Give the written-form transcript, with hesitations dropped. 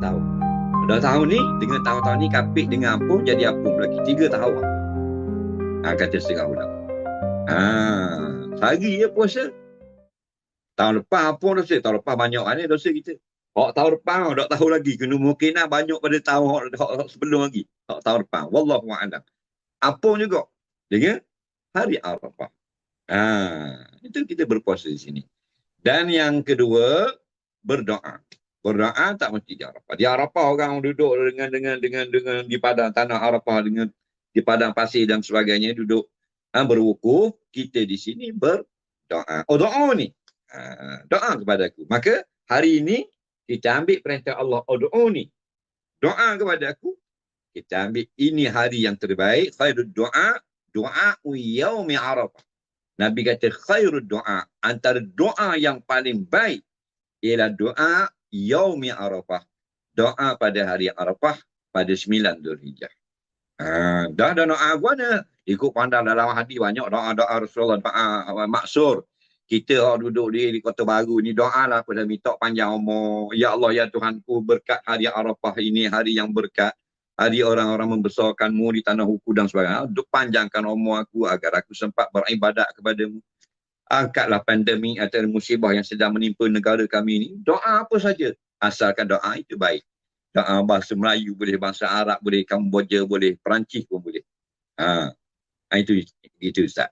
tahun. 2 tahun ni, dengan tahun-tahun ni kapit dengan apung jadi apung lagi 3 tahun. Kata setengah ulama. Sehari je puasa. Tahun lepas apung dosa. Tahun lepas banyak kan dosa kita. Tahun depan tak tahu lagi. Kemungkinan banyak pada tahun sebelum lagi. Tahun depan. Wallahu'alam. Apung juga. Dengan hari Arafah. Itu kita berpuasa di sini. Dan yang kedua, berdoa. Berdoa tak mesti di Arafah. Di Arafah orang duduk dengan di padang tanah Arafah, dengan di padang pasir dan sebagainya, duduk berwukuf. Kita di sini berdoa. Doa ni. Doa kepada aku. Maka hari ini kita ambil perintah Allah. Doa ni. Doa kepada aku. Kita ambil ini hari yang terbaik. Khairul doa. Doa yaumi Arafah. Nabi kata khairul doa. Antara doa yang paling baik ialah doa yaumi Arafah. Doa pada hari Arafah pada 9 Dzulhijjah. Dah doa mana? Ikut pandang dalam hadis banyak doa-doa Rasulullah, doa maksur. Kita duduk di Kota Baru ni doalah pada minta panjang umur. Ya Allah, ya Tuhanku, berkat hari Arafah ini, hari yang berkat. Hari orang-orang membesarkanmu di tanah hukum dan sebagainya. Panjangkan umur aku agar aku sempat beribadat kepadamu. Angkatlah pandemik atau musibah yang sedang menimpa negara kami ini. Doa apa saja. Asalkan doa itu baik. Doa bahasa Melayu boleh, bahasa Arab boleh, Kamboja boleh, Perancis pun boleh. Itu Ustaz.